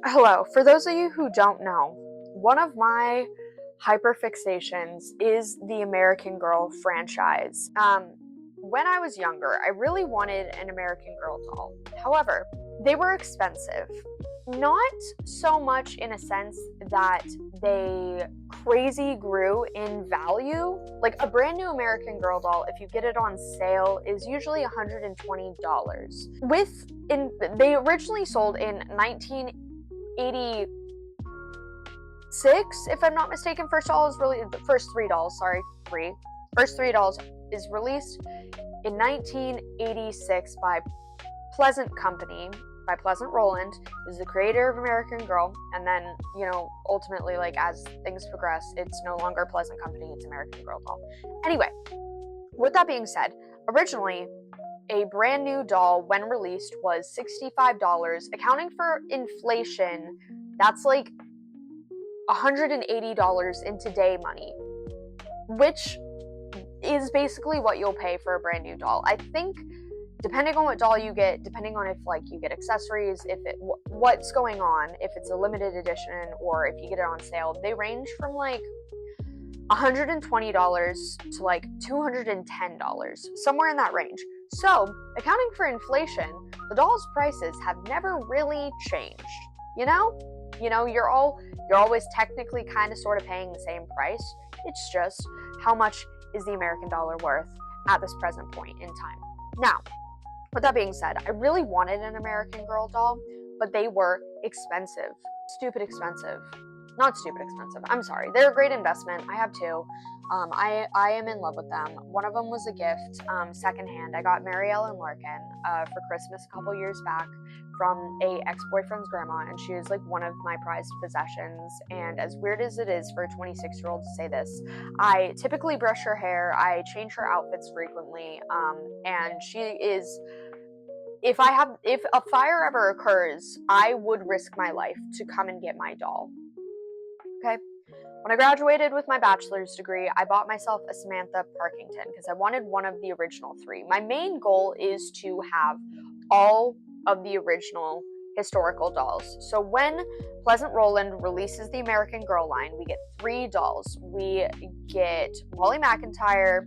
Hello. For those of you who don't know, one of my hyperfixations is the American Girl franchise. When I was younger, I really wanted an American Girl doll. However, they were expensive. Not so much in a sense that they crazy grew in value. Like a brand new American Girl doll, if you get it on sale, is usually $120. They originally sold in 1986, if I'm not mistaken. The first three dolls, sorry, three. First three dolls is released in 1986 by Pleasant Company, by Pleasant Rowland, who's the creator of American Girl. And then, ultimately, like, as things progress, it's no longer Pleasant Company, it's American Girl doll. Anyway, with that being said, originally, a brand new doll, when released, was $65. Accounting for inflation, that's like $180 in today money, which is basically what you'll pay for a brand new doll. I think, depending on what doll you get, depending on if you get accessories, what's going on, if it's a limited edition or if you get it on sale, they range from like $120 to like $210, somewhere in that range. So, accounting for inflation, the doll's prices have never really changed. You're always technically kind of sort of paying the same price. It's just how much is the American dollar worth at this present point in time. Now, with that being said, I really wanted an American Girl doll, but they were expensive. Stupid expensive. Not stupid expensive. I'm sorry. They're a great investment. I have two. I am in love with them. One of them was a gift, secondhand. I got Mary Ellen Larkin for Christmas a couple years back from a ex-boyfriend's grandma, and she was like one of my prized possessions. And as weird as it is for a 26-year-old to say this, I typically brush her hair. I change her outfits frequently, and she is. If a fire ever occurs, I would risk my life to come and get my doll. Okay? When I graduated with my bachelor's degree, I bought myself a Samantha Parkington because I wanted one of the original three. My main goal is to have all of the original historical dolls. So when Pleasant Rowland releases the American Girl line, we get three dolls. We get Molly McIntyre,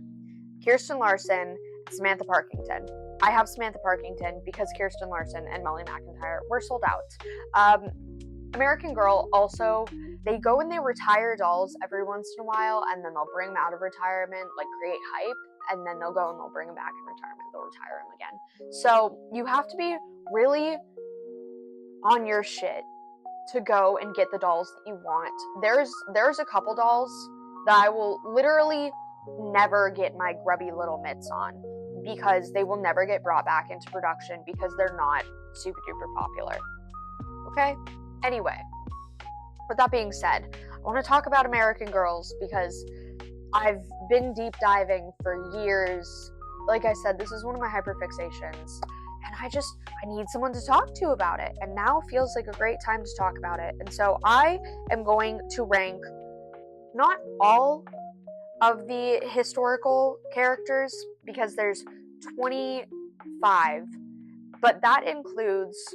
Kirsten Larson, and Samantha Parkington. I have Samantha Parkington because Kirsten Larson and Molly McIntyre were sold out. American Girl also, they go and they retire dolls every once in a while, and then they'll bring them out of retirement, like create hype, and then they'll go and they'll bring them back in retirement. They'll retire them again. So you have to be really on your shit to go and get the dolls that you want. There's a couple dolls that I will literally never get my grubby little mitts on because they will never get brought back into production because they're not super duper popular. Okay? Anyway, with that being said, I want to talk about American Girls because I've been deep diving for years. Like I said, this is one of my hyperfixations, and I need someone to talk to about it, and now feels like a great time to talk about it. And so I am going to rank not all of the historical characters because there's 25, but that includes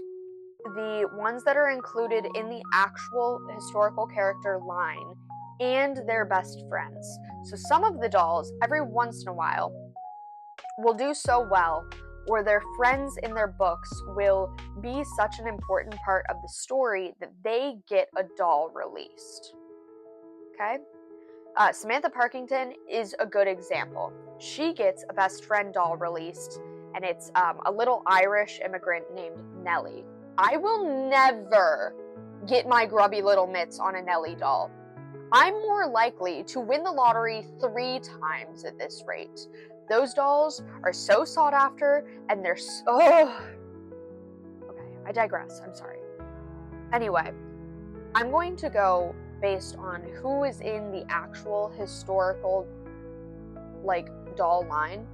the ones that are included in the actual historical character line and their best friends. So some of the dolls, every once in a while, will do so well, or their friends in their books will be such an important part of the story that they get a doll released. Okay? Samantha Parkington is a good example. She gets a best friend doll released, and it's a little Irish immigrant named Nellie. I will never get my grubby little mitts on a Nellie doll. I'm more likely to win the lottery 3 times at this rate. Those dolls are so sought after, and they're so... Okay, I digress. I'm sorry. Anyway, I'm going to go based on who is in the actual historical, doll line,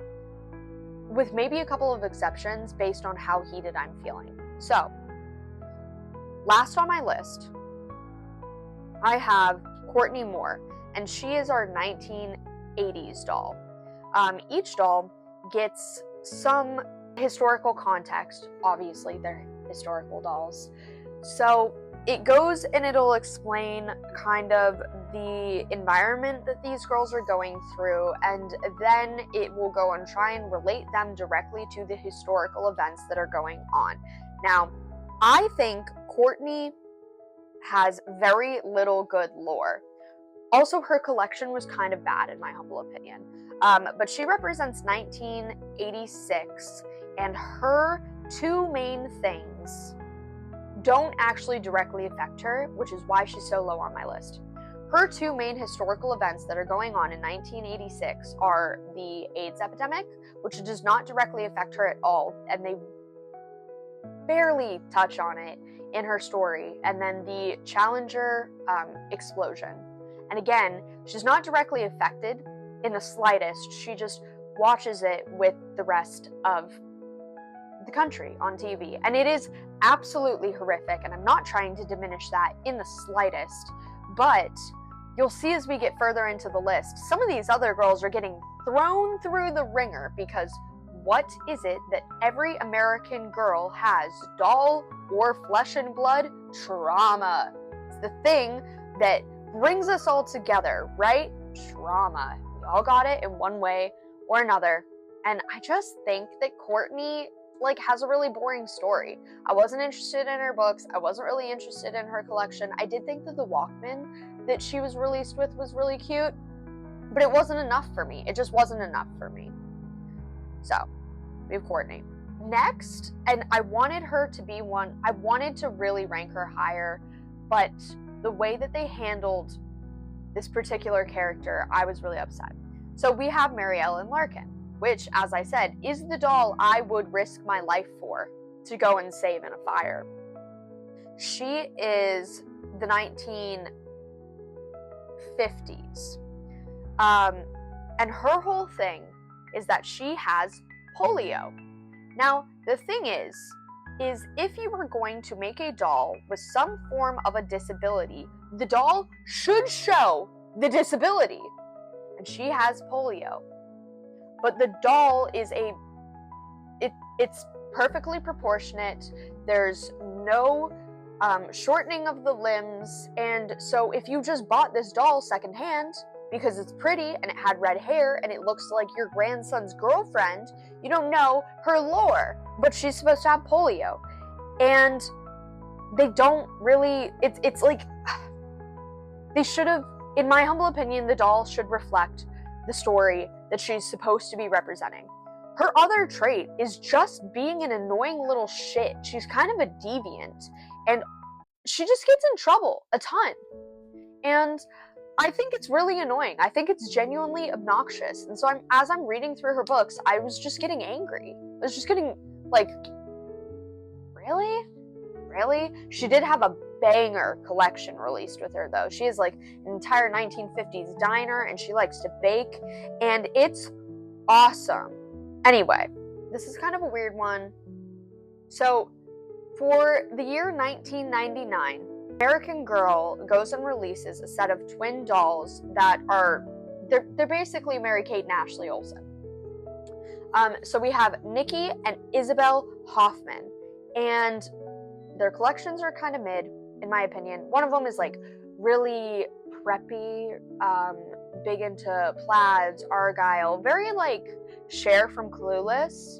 with maybe a couple of exceptions based on how heated I'm feeling. So, last on my list, I have Courtney Moore, and she is our 1980s doll. Each doll gets some historical context. Obviously, they're historical dolls. So, it goes and it'll explain kind of the environment that these girls are going through, and then it will go and try and relate them directly to the historical events that are going on. Now, I think Courtney has very little good lore. Also, her collection was kind of bad, in my humble opinion. But she represents 1986, and her two main things don't actually directly affect her, which is why she's so low on my list. Her two main historical events that are going on in 1986 are the AIDS epidemic, which does not directly affect her at all, and they barely touch on it in her story, and then the Challenger explosion. And again, she's not directly affected in the slightest. She just watches it with the rest of the country on TV. And it is absolutely horrific, and I'm not trying to diminish that in the slightest. But you'll see as we get further into the list, some of these other girls are getting thrown through the ringer because what is it that every American girl has? Doll or flesh and blood trauma. It's the thing that brings us all together, right? Trauma. We all got it in one way or another. And I just think that Courtney has a really boring story. I wasn't interested in her books. I wasn't really interested in her collection. I did think that the Walkman that she was released with was really cute, but it wasn't enough for me. It just wasn't enough for me. So, we have Courtney. Next, and I wanted her to be one, I wanted to really rank her higher, but the way that they handled this particular character, I was really upset. So we have Mary Ellen Larkin, which, as I said, is the doll I would risk my life for to go and save in a fire. She is the 1950s. And her whole thing is that she has polio. Now, the thing is if you were going to make a doll with some form of a disability, the doll should show the disability. And she has polio. But the doll is it's perfectly proportionate. There's no shortening of the limbs. And so if you just bought this doll secondhand because it's pretty and it had red hair and it looks like your grandson's girlfriend, you don't know her lore. But she's supposed to have polio. And they don't really, it's like, they should have, in my humble opinion, the doll should reflect the story that she's supposed to be representing. Her other trait is just being an annoying little shit. She's kind of a deviant, and she just gets in trouble a ton. And I think it's really annoying. I think it's genuinely obnoxious. And so as I'm reading through her books, I was just getting angry. I was just getting like, really? Really? She did have a banger collection released with her, though. She has like an entire 1950s diner, and she likes to bake, and it's awesome. Anyway, this is kind of a weird one. So, for the year 1999, American Girl goes and releases a set of twin dolls that are they're basically Mary-Kate and Ashley Olsen. So we have Nikki and Isabel Hoffman, and their collections are kind of mid, in my opinion. One of them is like really preppy, big into plaids, Argyle, very like Cher from Clueless.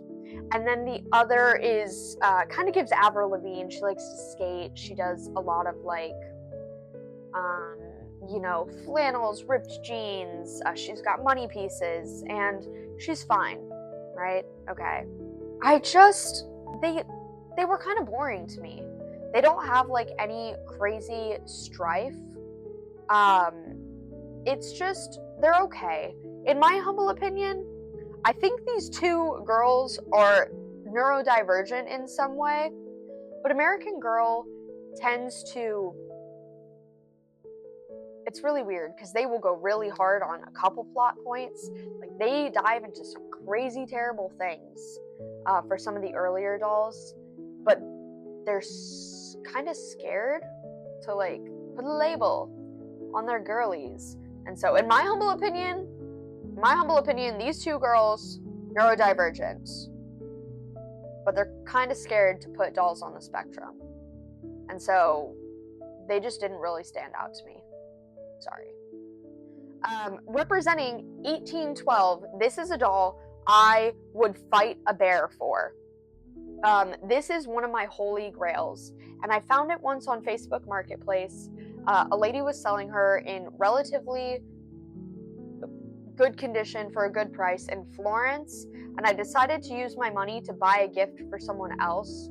And then the other is kind of gives Avril Lavigne. She likes to skate. She does a lot of like, flannels, ripped jeans. She's got money pieces, and she's fine, right? Okay. They were kind of boring to me. They don't have like any crazy strife. It's just, they're okay. In my humble opinion, I think these two girls are neurodivergent in some way, but American Girl tends to, it's really weird because they will go really hard on a couple plot points. Like they dive into some crazy, terrible things for some of the earlier dolls, but they're kind of scared to like put a label on their girlies. And so in my humble opinion, these two girls, neurodivergent, but they're kind of scared to put dolls on the spectrum. And so they just didn't really stand out to me. Sorry. Representing 1812, this is a doll I would fight a bear for. This is one of my holy grails, and I found it once on Facebook Marketplace. A lady was selling her in relatively good condition for a good price in Florence, and I decided to use my money to buy a gift for someone else.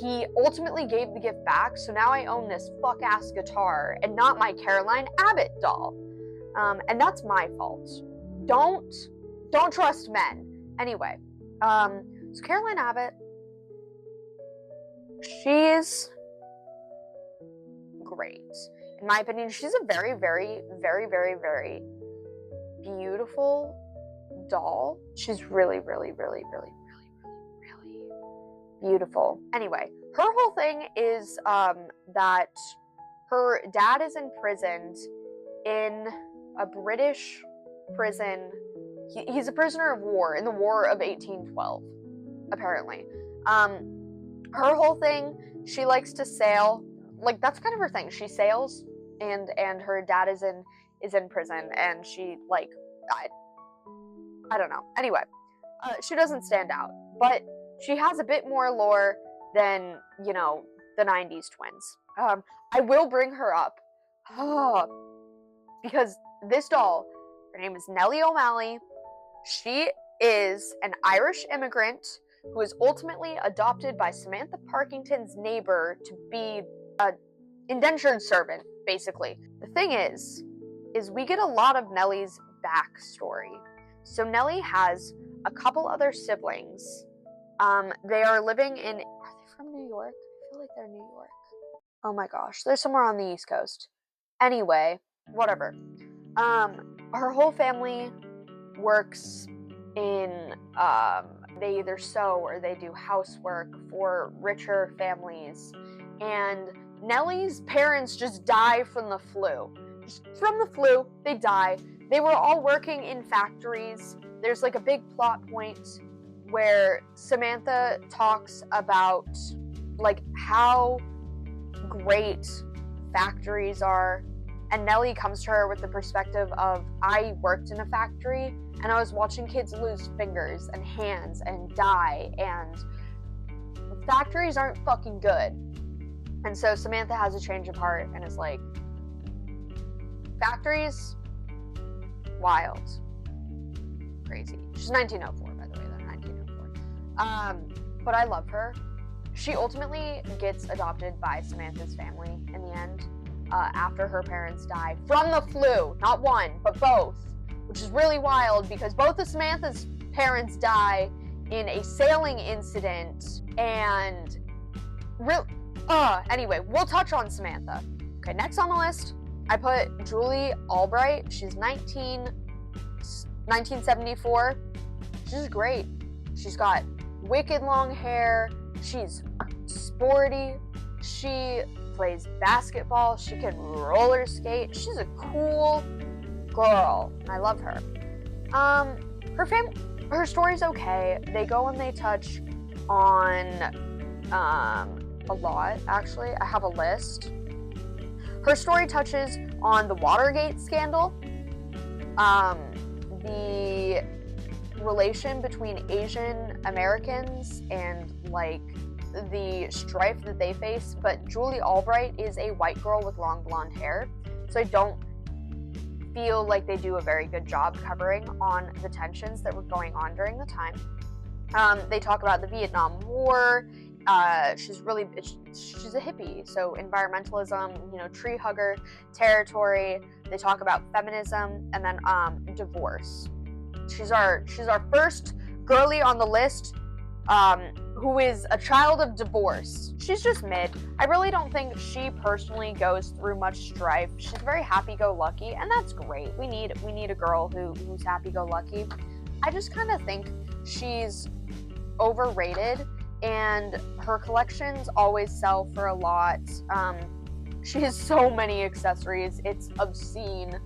He ultimately gave the gift back, so now I own this fuck-ass guitar and not my Caroline Abbott doll. And that's my fault. Don't trust men. Anyway, so Caroline Abbott, she's great. In my opinion, she's a very, very, very, very, very beautiful doll. She's really, really, really, really, really, really, really beautiful. Anyway, her whole thing is that her dad is imprisoned in a British prison. He's a prisoner of war in the War of 1812, apparently. Her whole thing, she likes to sail. Like, that's kind of her thing. She sails, and her dad is in prison, and she, like, died. I don't know. Anyway, she doesn't stand out, but she has a bit more lore than, you know, the 90s twins. I will bring her up, because this doll, her name is Nellie O'Malley. She is an Irish immigrant who was ultimately adopted by Samantha Parkington's neighbor to be an indentured servant, basically. The thing is we get a lot of Nellie's backstory. So Nellie has a couple other siblings. They are living in, are they from New York? I feel like they're New York. Oh my gosh, they're somewhere on the East Coast. Anyway, whatever. Her whole family works in, they either sew or they do housework for richer families. And Nellie's parents just die from the flu. They die. They were all working in factories. There's like a big plot point where Samantha talks about like how great factories are, and Nellie comes to her with the perspective of, I worked in a factory and I was watching kids lose fingers and hands and die, and factories aren't fucking good. And so Samantha has a change of heart and is like, factories, wild, crazy. She's 1904, by the way, though, 1904. But I love her. She ultimately gets adopted by Samantha's family in the end, after her parents die from the flu. Not one, but both, which is really wild because both of Samantha's parents die in a sailing incident, and anyway, we'll touch on Samantha. Okay, next on the list, I put Julie Albright. She's 1974. She's great. She's got wicked long hair. She's sporty. She plays basketball. She can roller skate. She's a cool girl. I love her. Her story's okay. They go and they touch on a lot, actually. I have a list. Her story touches on the Watergate scandal, the relation between Asian Americans and like the strife that they face, but Julie Albright is a white girl with long blonde hair, so I don't feel like they do a very good job covering on the tensions that were going on during the time. They talk about the Vietnam War. She's a hippie, so environmentalism, you know, tree hugger territory. They talk about feminism, and then divorce. She's our first girly on the list, who is a child of divorce. She's just mid. I really don't think she personally goes through much strife. She's very happy-go-lucky, and that's great. We need a girl who's happy-go-lucky. I just kind of think she's overrated, and her collections always sell for a lot. She has so many accessories, it's obscene.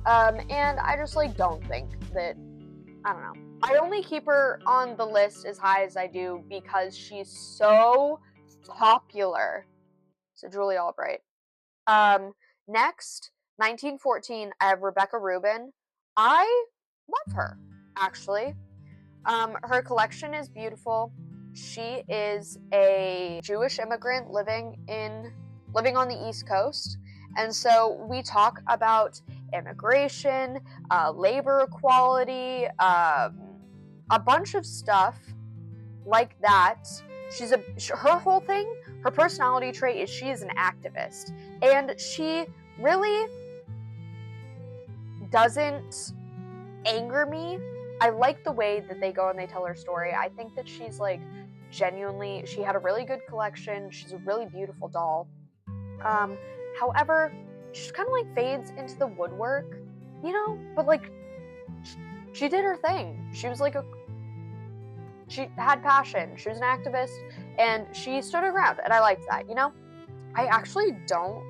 And I just like don't think that, I don't know. I only keep her on the list as high as I do because she's so popular. So Julie Albright. Next, 1914, I have Rebecca Rubin. I love her, actually. Her collection is beautiful. She is a Jewish immigrant living on the East Coast. And so we talk about immigration, labor equality, a bunch of stuff like that. Her whole thing, her personality trait is she is an activist, and she really doesn't anger me. I like the way that they go and they tell her story. I think that she's like genuinely, she had a really good collection. She's a really beautiful doll. However, she just kind of like fades into the woodwork, you know, but like she did her thing. She was like she had passion. She was an activist and she stood her ground, and I liked that, you know. I actually don't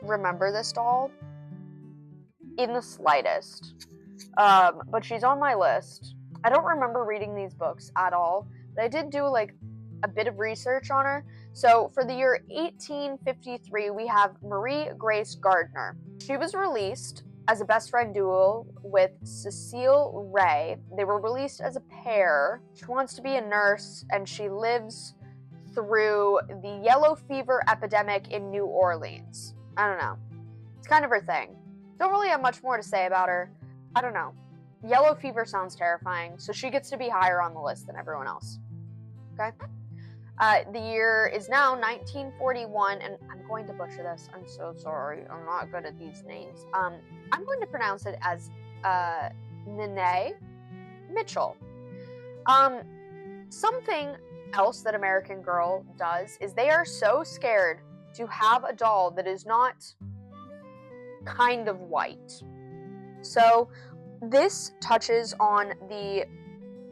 remember this doll in the slightest, but she's on my list. I don't remember reading these books at all, but I did do like a bit of research on her. So for the year 1853, we have Marie Grace Gardner. She was released as a best friend duo with Cecile Ray. They were released as a pair. She wants to be a nurse, and she lives through the yellow fever epidemic in New Orleans. I don't know. It's kind of her thing. Don't really have much more to say about her. I don't know. Yellow fever sounds terrifying, so she gets to be higher on the list than everyone else. Okay? The year is now 1941, and I'm going to butcher this. I'm so sorry. I'm not good at these names. I'm going to pronounce it as Nene Mitchell. Something else that American Girl does is they are so scared to have a doll that is not kind of white. So this touches on the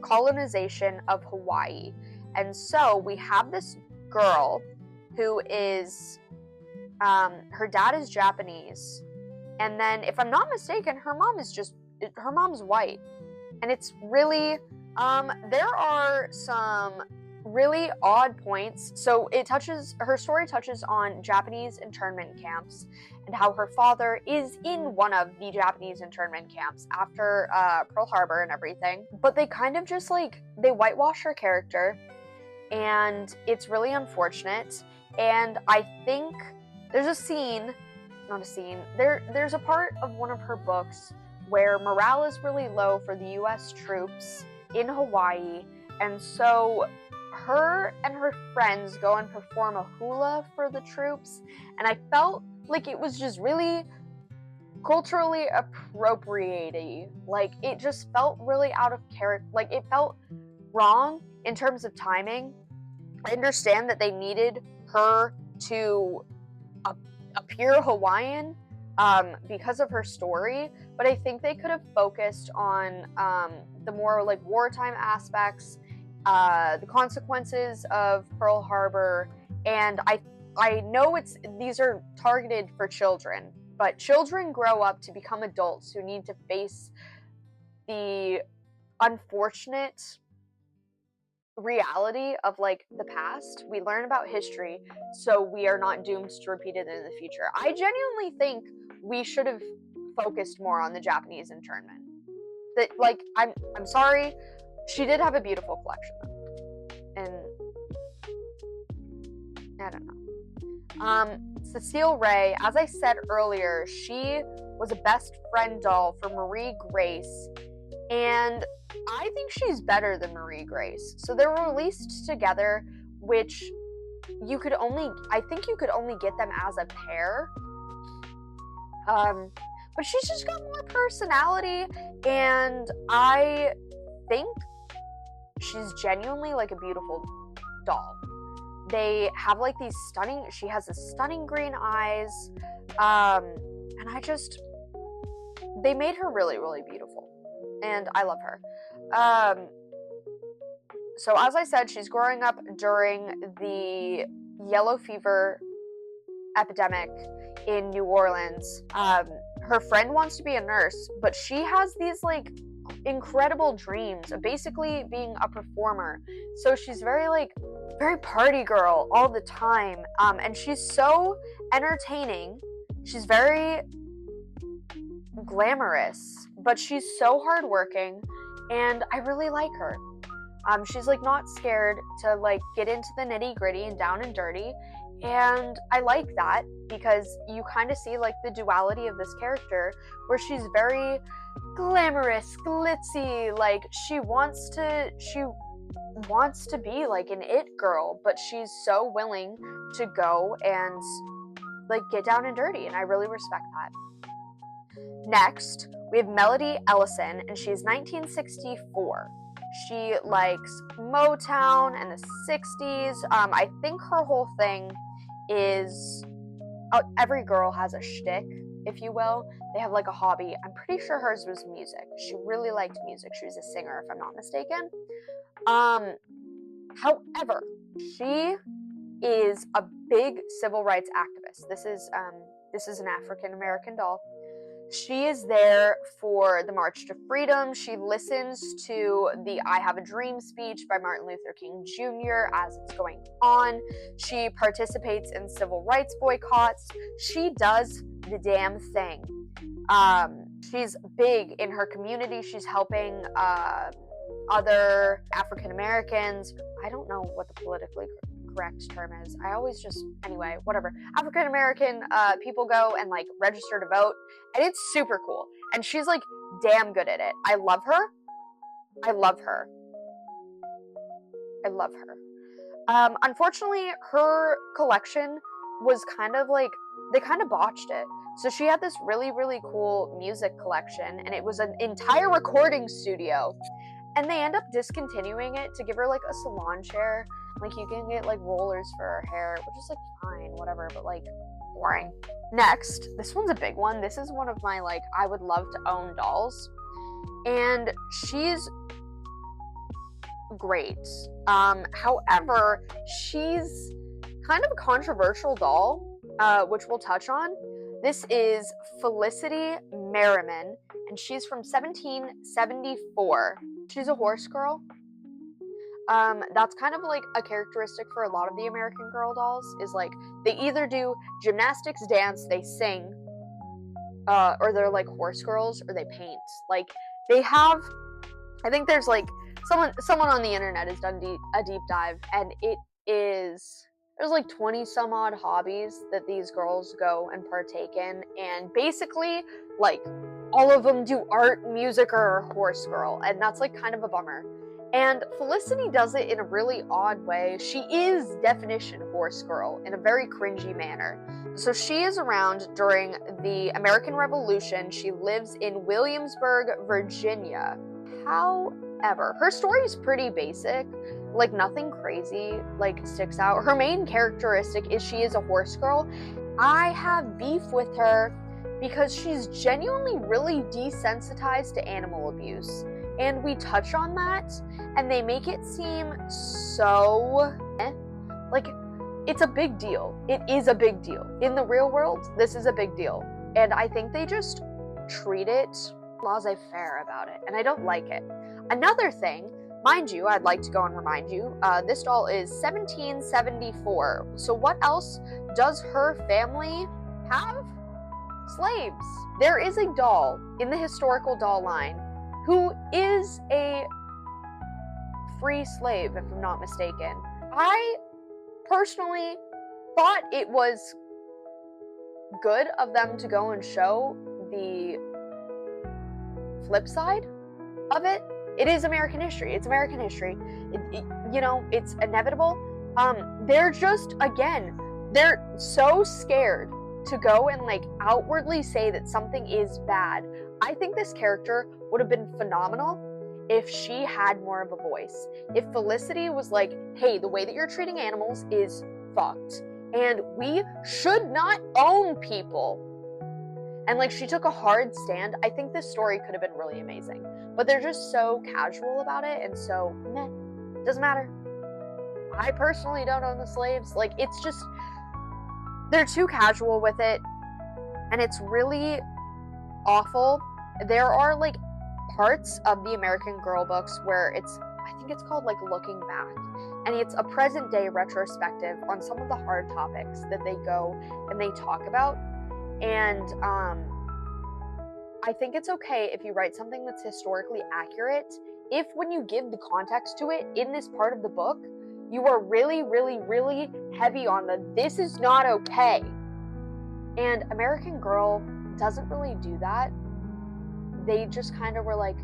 colonization of Hawaii. And so we have this girl who is, her dad is Japanese. And then, if I'm not mistaken, her mom's white. And it's really, there are some really odd points. So her story touches on Japanese internment camps and how her father is in one of the Japanese internment camps after Pearl Harbor and everything. But they kind of just they whitewash her character. And it's really unfortunate. And I think there's there's a part of one of her books where morale is really low for the US troops in Hawaii. And so her and her friends go and perform a hula for the troops. And I felt like it was just really culturally appropriating. It just felt really out of character. It felt wrong in terms of timing. I understand that they needed her to appear Hawaiian because of her story, but I think they could have focused on the more wartime aspects, the consequences of Pearl Harbor, and I know these are targeted for children, but children grow up to become adults who need to face the unfortunate reality of the past. We learn about history so we are not doomed to repeat it in the future. I genuinely think we should have focused more on the Japanese internment. That I'm sorry, she did have a beautiful collection though. And I don't know. Cecile Ray, as I said earlier, she was a best friend doll for Marie Grace, and I think she's better than Marie Grace. So they were released together, which I think you could only get them as a pair. But she's just got more personality, and I think she's genuinely a beautiful doll. They have she has a stunning green eyes, and they made her really, really beautiful. And I love her. So as I said, she's growing up during the yellow fever epidemic in New Orleans. Her friend wants to be a nurse, but she has these incredible dreams of basically being a performer. So she's very very party girl all the time. And she's so entertaining. She's very glamorous, but she's so hardworking, and I really like her. She's like not scared to like get into the nitty gritty and down and dirty, and I like that because you kind of see like the duality of this character, where she's very glamorous, glitzy, like she wants to be like an it girl, but she's so willing to go and like get down and dirty, and I really respect that. Next, we have Melody Ellison, and she's 1964. She likes Motown and the 60s. I think her whole thing is every girl has a shtick, if you will. They have like a hobby. I'm pretty sure hers was music. She really liked music. She was a singer, if I'm not mistaken. However, she is a big civil rights activist. This is an African American doll. She is there for the March to Freedom. She listens to the I Have a Dream speech by Martin Luther King Jr. as it's going on. She participates in civil rights boycotts. She does the damn thing. She's big in her community. She's helping other African Americans. I don't know what the politically correct term is. Anyway, whatever. African American people go and like register to vote, and it's super cool. And she's like damn good at it. I love her. Unfortunately, her collection was kind of like, they kind of botched it. So she had this really, really cool music collection, and it was an entire recording studio. And they end up discontinuing it to give her like a salon chair. Like you can get like rollers for her hair, which is like fine, whatever, but like boring. Next, this one's a big one. This is one of my like I would love to own dolls. And she's great. However, she's kind of a controversial doll, which we'll touch on. This is Felicity Merriman, and she's from 1774. She's a horse girl. That's kind of like a characteristic for a lot of the American Girl dolls, is like they either do gymnastics, dance, they sing, or they're like horse girls, or they paint. Like they have, I think there's like someone on the internet has done a deep dive, and there's like 20 some odd hobbies that these girls go and partake in, and basically like all of them do art, music, or horse girl, and that's like kind of a bummer. And Felicity does it in a really odd way. She is definition horse girl in a very cringy manner. So she is around during the American Revolution. She lives in Williamsburg, Virginia. However, her story is pretty basic. Like nothing crazy like sticks out. Her main characteristic is she is a horse girl. I have beef with her because she's genuinely really desensitized to animal abuse. And we touch on that, and they make it seem so like it's a big deal. It is a big deal. In the real world, this is a big deal. And I think they just treat it laissez-faire about it, and I don't like it. Another thing, mind you, I'd like to go and remind you, this doll is 1774. So what else does her family have? Slaves. There is a doll in the historical doll line who is a free slave, if I'm not mistaken. I personally thought it was good of them to go and show the flip side of it. It is American history. It's American history. It's inevitable. They're just, again, they're so scared to go and like outwardly say that something is bad. I think this character would have been phenomenal if she had more of a voice. If Felicity was like, hey, the way that you're treating animals is fucked, and we should not own people. And like she took a hard stand. I think this story could have been really amazing. But they're just so casual about it, and so meh, doesn't matter. I personally don't own the slaves. Like it's just, they're too casual with it, and it's really awful. There are like parts of the American Girl books where it's I think it's called like Looking Back. And it's a present day retrospective on some of the hard topics that they go and they talk about. And I think it's okay if you write something that's historically accurate, if when you give the context to it in this part of the book, you are really, really, really heavy on the this is not okay. And American Girl doesn't really do that. They just kind of were like,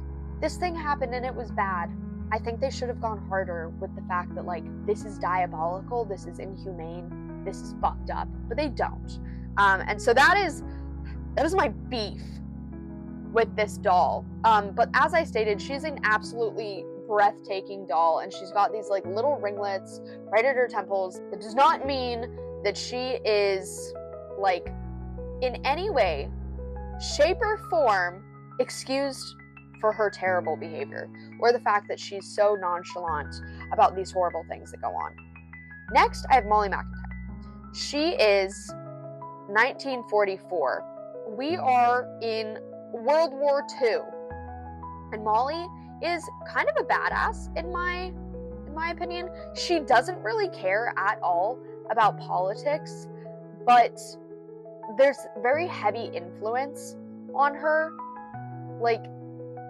this thing happened and it was bad. I think they should have gone harder with the fact that, like, this is diabolical, this is inhumane, this is fucked up, but they don't. And so that is my beef with this doll. But as I stated, she's an absolutely breathtaking doll, and she's got these like little ringlets right at her temples. It does not mean that she is like in any way, shape, or form excused for her terrible behavior, or the fact that she's so nonchalant about these horrible things that go on. Next, I have Molly McIntyre. She is 1944. We are in World War II, and Molly is kind of a badass in my opinion. She doesn't really care at all about politics, but there's very heavy influence on her. Like,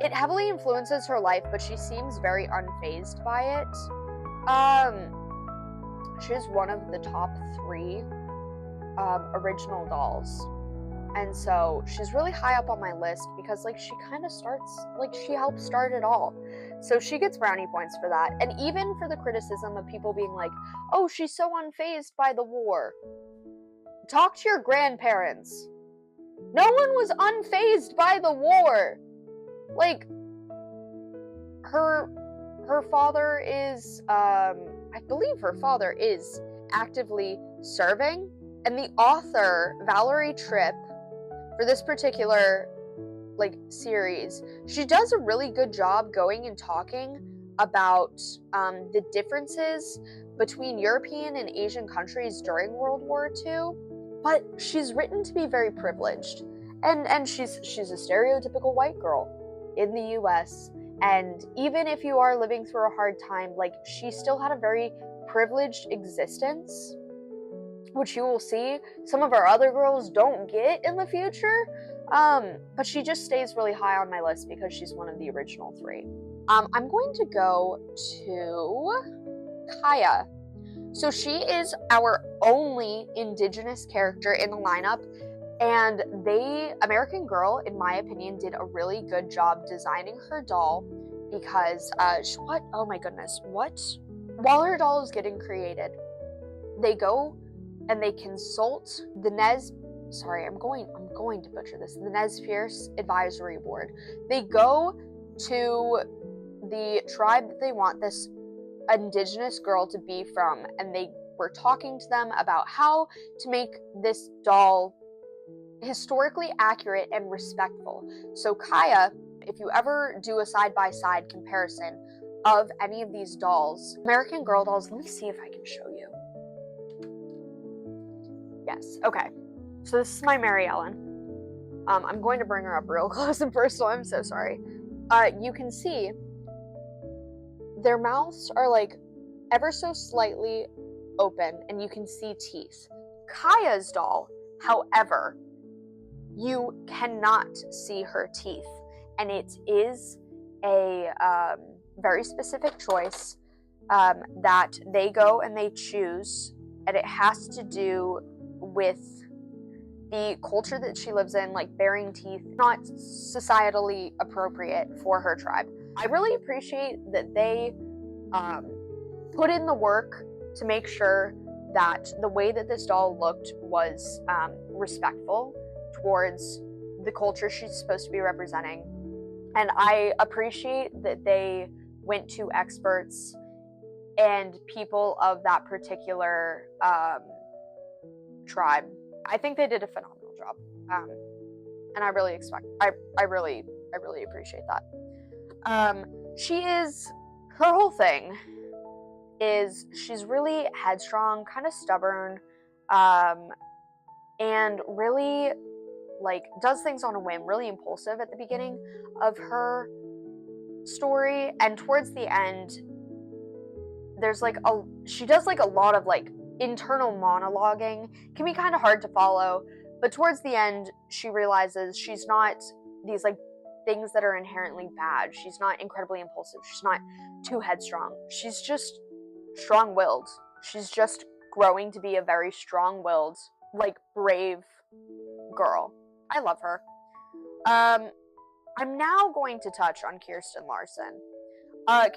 it heavily influences her life, but she seems very unfazed by it. She's one of the top 3 original dolls. And so she's really high up on my list because, like, she kind of starts, like, she helped start it all. So she gets brownie points for that. And even for the criticism of people being like, oh, she's so unfazed by the war. Talk to your grandparents. No one was unfazed by the war. Like, her father is, I believe her father is actively serving. And the author, Valerie Tripp, for this particular like series, she does a really good job going and talking about the differences between European and Asian countries during World War II. But she's written to be very privileged, and she's a stereotypical white girl in the US. And even if you are living through a hard time, like, she still had a very privileged existence, which you will see some of our other girls don't get in the future. But she just stays really high on my list because she's one of the original 3. I'm going to go to Kaya. So she is our only Indigenous character in the lineup, and American Girl, in my opinion, did a really good job designing her doll because, oh my goodness, what? While her doll is getting created, they go and they consult the I'm going to butcher this, the Nez Perce Advisory Board. They go to the tribe that they want this Indigenous girl to be from, and they were talking to them about how to make this doll historically accurate and respectful. So Kaya, if you ever do a side-by-side comparison of any of these dolls, American Girl dolls, let me see if I can show you. Yes, okay. So this is my Mary Ellen. I'm going to bring her up real close and personal. I'm so sorry. You can see their mouths are like ever so slightly open, and you can see teeth. Kaya's doll, however, you cannot see her teeth, and it is a very specific choice that they go and they choose, and it has to do with the culture that she lives in, like baring teeth, not societally appropriate for her tribe. I really appreciate that they put in the work to make sure that the way that this doll looked was respectful towards the culture she's supposed to be representing. And I appreciate that they went to experts and people of that particular tribe. I think they did a phenomenal job, and I really appreciate that. Her whole thing is she's really headstrong, kind of stubborn, and really like does things on a whim, really impulsive at the beginning of her story, and towards the end, there's like she does like a lot of like internal monologuing. Can be kind of hard to follow, but towards the end, she realizes she's not these like things that are inherently bad. She's not incredibly impulsive. She's not too headstrong. She's just strong-willed. She's just growing to be a very strong-willed, like brave girl. I love her. I'm now going to touch on Kirsten Larson.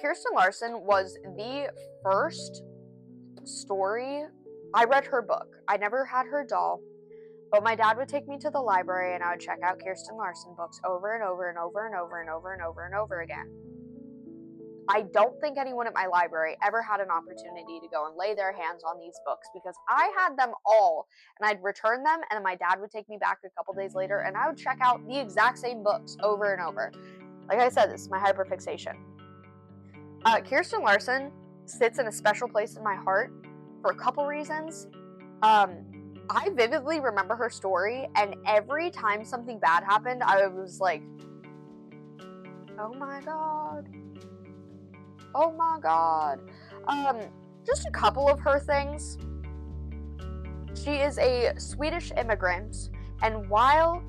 Kirsten Larson was the first story. I read her book. I never had her doll, but my dad would take me to the library and I would check out Kirsten Larson books over and over and over and over and over and over and over again. I don't think anyone at my library ever had an opportunity to go and lay their hands on these books because I had them all and I'd return them, and then my dad would take me back a couple days later and I would check out the exact same books over and over. Like I said, this is my hyperfixation. Kirsten Larson sits in a special place in my heart for a couple reasons. I vividly remember her story, and every time something bad happened, I was like, oh my god. Oh my god. Just a couple of her things. She is a Swedish immigrant, and while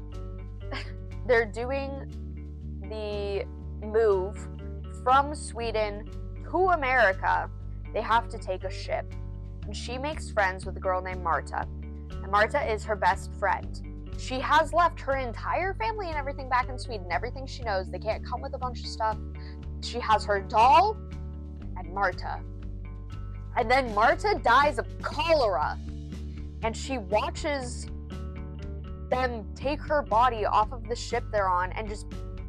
they're doing the move from Sweden to America, they have to take a ship. And she makes friends with a girl named Marta. And Marta is her best friend. She has left her entire family and everything back in Sweden, everything she knows. They can't come with a bunch of stuff. She has her doll and Marta. And then Marta dies of cholera. And she watches them take her body off of the ship they're on and just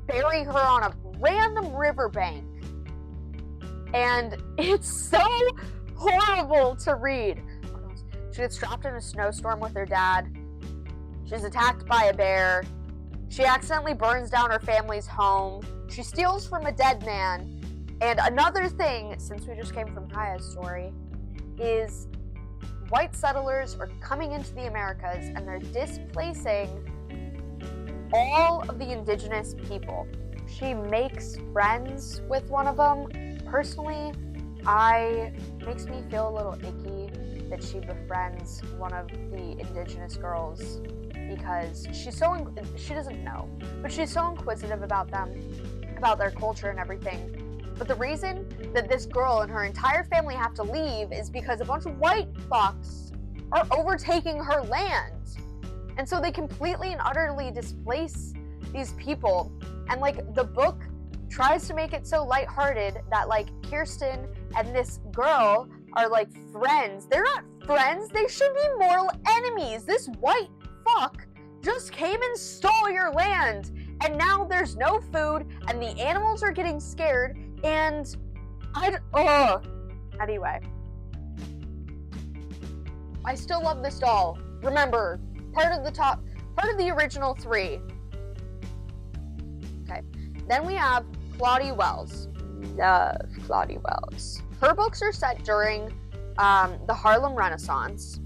bury her on a random riverbank. And it's so horrible to read. She gets trapped in a snowstorm with her dad. She's attacked by a bear. She accidentally burns down her family's home. She steals from a dead man. And another thing, since we just came from Kaya's story, is white settlers are coming into the Americas and they're displacing all of the indigenous people. She makes friends with one of them. Personally, makes me feel a little icky that she befriends one of the indigenous girls because she doesn't know, but she's so inquisitive about them, about their culture and everything. But the reason that this girl and her entire family have to leave is because a bunch of white folks are overtaking her land. And so they completely and utterly displace these people. And like the book tries to make it so lighthearted that like Kirsten and this girl are like friends. They're not friends. They should be mortal enemies. This white fuck just came and stole your land. And now there's no food and the animals are getting scared. And anyway, I still love this doll. Remember, part of the original 3. Okay, then we have Claudie Wells. Love Claudie Wells. Her books are set during the Harlem Renaissance.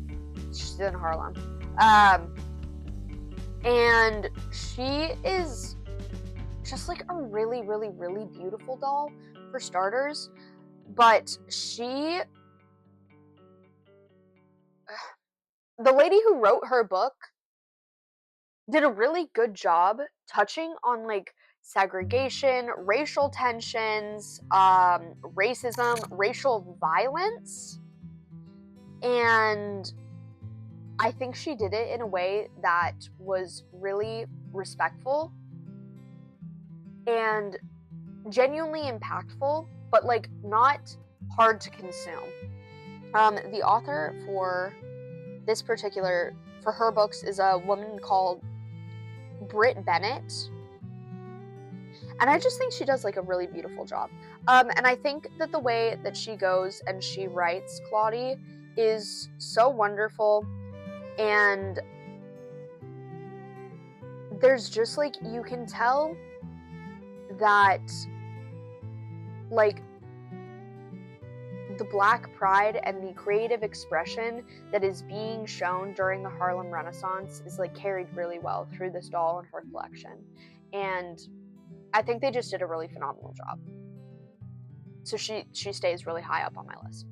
She's in Harlem. And she is just like a really, really, really beautiful doll for starters. But the lady who wrote her book did a really good job touching on like segregation, racial tensions, racism, racial violence. And I think she did it in a way that was really respectful and genuinely impactful, but like not hard to consume. The author for her books is a woman called Britt Bennett. And I just think she does like a really beautiful job. And I think that the way that she goes and she writes Claudie is so wonderful. And there's just like, you can tell that like the Black pride and the creative expression that is being shown during the Harlem Renaissance is like carried really well through this doll and her collection. And I think they just did a really phenomenal job. So she stays really high up on my list.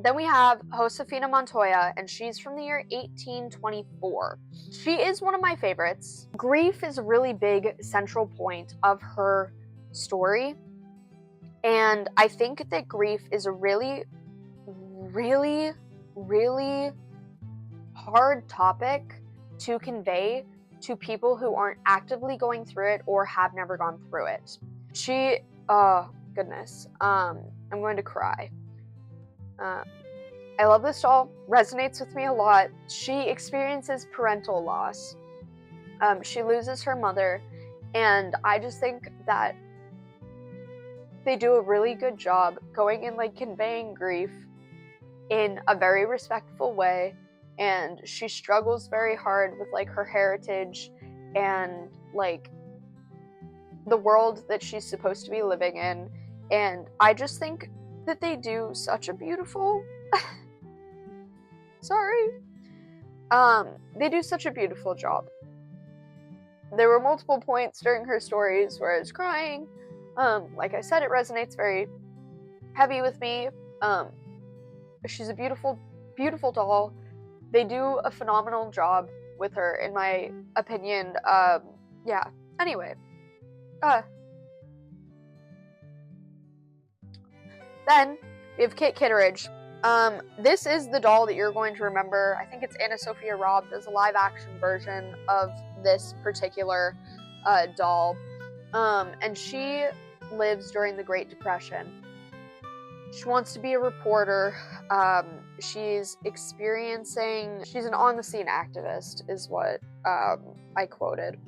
Then we have Josefina Montoya, and she's from the year 1824. She is one of my favorites. Grief is a really big central point of her story, and I think that grief is a really, really, really hard topic to convey to people who aren't actively going through it or have never gone through it. Oh goodness, I'm going to cry. I love this doll, resonates with me a lot. She experiences parental loss. She loses her mother, and I just think that they do a really good job going and like conveying grief in a very respectful way, and she struggles very hard with like her heritage and like the world that she's supposed to be living in, and I just think that they do such a beautiful they do such a beautiful job. There were multiple points during her stories where I was crying. Like I said, it resonates very heavy with me. She's a beautiful, beautiful doll. They do a phenomenal job with her, in my opinion. Yeah. Anyway. Then we have Kit Kitteridge. This is the doll that you're going to remember. I think it's Anna Sophia Robb does a live action version of this particular doll. And she lives during the Great Depression. She wants to be a reporter. She's an on-the-scene activist, is what I quoted.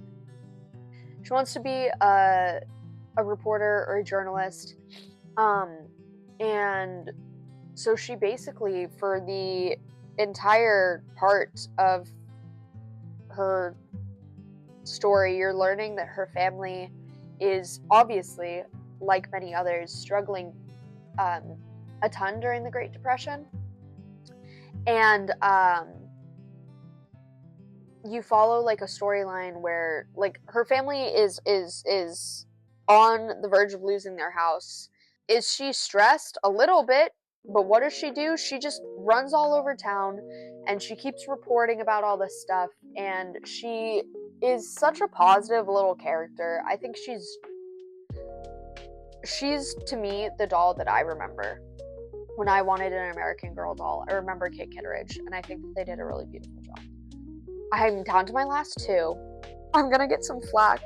She wants to be a reporter or a journalist. And so she basically, for the entire part of her story, you're learning that her family is obviously, like many others, struggling a ton during the Great Depression. And you follow like a storyline where like her family is on the verge of losing their house. Is she stressed? A little bit. But what does she do? She just runs all over town, and she keeps reporting about all this stuff, and she is such a positive little character. I think she's to me the doll that I remember when I wanted an American Girl doll. I remember Kit Kitteridge, and I think that they did a really beautiful job. I'm down to my last two. I'm gonna get some flack,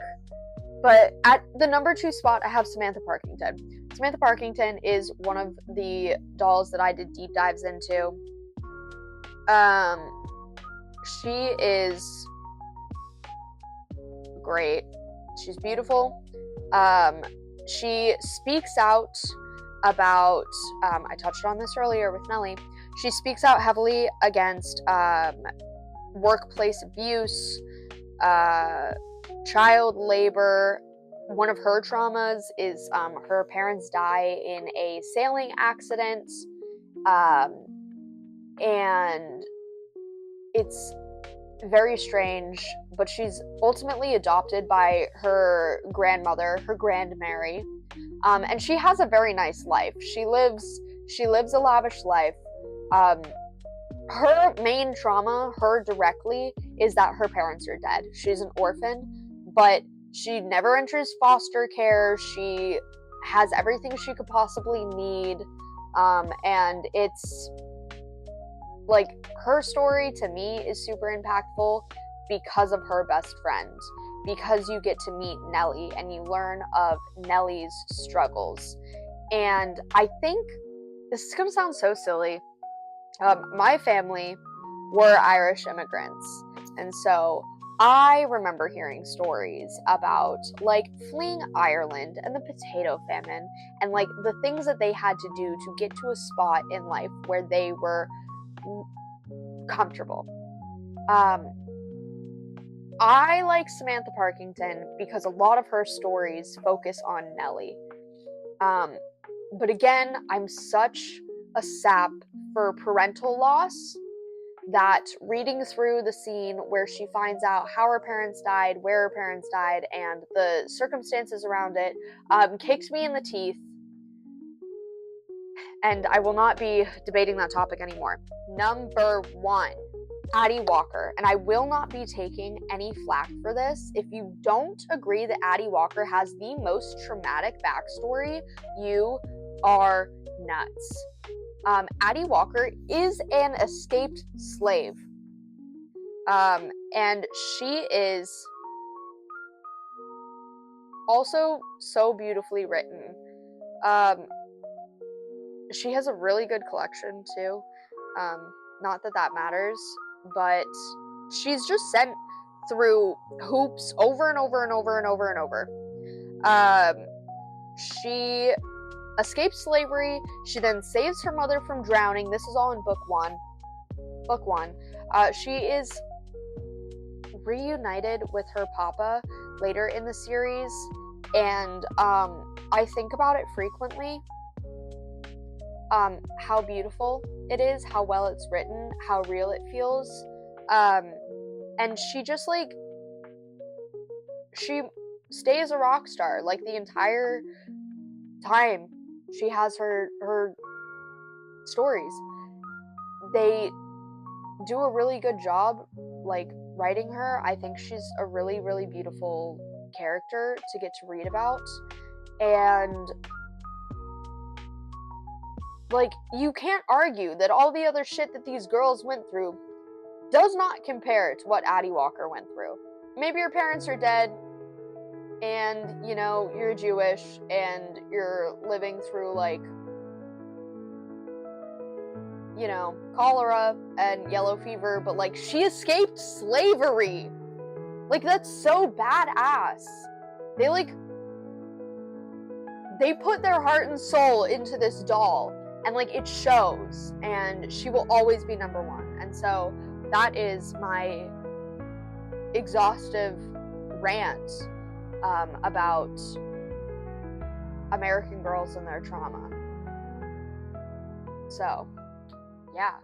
but at the number 2 spot, I have Samantha Parkington. Samantha Parkington is one of the dolls that I did deep dives into. She is great. She's beautiful. She speaks out about, I touched on this earlier with Nellie, she speaks out heavily against workplace abuse, child labor. One of her traumas is her parents die in a sailing accident, and it's very strange, but she's ultimately adopted by her grandmother, her Grand Mary, and she has a very nice life. She lives a lavish life. Her main trauma, her directly, is that her parents are dead. She's an orphan, but she never enters foster care. She has everything she could possibly need. And it's like, her story to me is super impactful because of her best friend. Because you get to meet Nellie and you learn of Nellie's struggles. And I think this is going to sound so silly. My family were Irish immigrants. And so I remember hearing stories about like fleeing Ireland and the potato famine and like the things that they had to do to get to a spot in life where they were comfortable. I like Samantha Parkington because a lot of her stories focus on Nellie. But again, I'm such a sap for parental loss that reading through the scene where she finds out how her parents died, where her parents died, and the circumstances around it kicked me in the teeth, and I will not be debating that topic anymore. Number 1, Addie Walker, and I will not be taking any flack for this. If you don't agree that Addie Walker has the most traumatic backstory, you are nuts. Addie Walker is an escaped slave, and she is also so beautifully written. She has a really good collection too. Not that that matters, but she's just sent through hoops over and over and over and over and over. She escapes slavery. She then saves her mother from drowning. This is all in book one. She is reunited with her papa later in the series, and I think about it frequently. How beautiful it is, how well it's written, how real it feels, and she just she stays a rock star the entire time she has her stories. They do a really good job writing her. I think she's a really, really beautiful character to get to read about, and you can't argue that all the other shit that these girls went through does not compare to what Addie Walker went through. Maybe your parents are dead, and, you're Jewish, and you're living through, cholera and yellow fever, but, she escaped slavery! That's so badass. They put their heart and soul into this doll, and it shows, and she will always be number 1. And so that is my exhaustive rant about American girls and their trauma. So, yeah.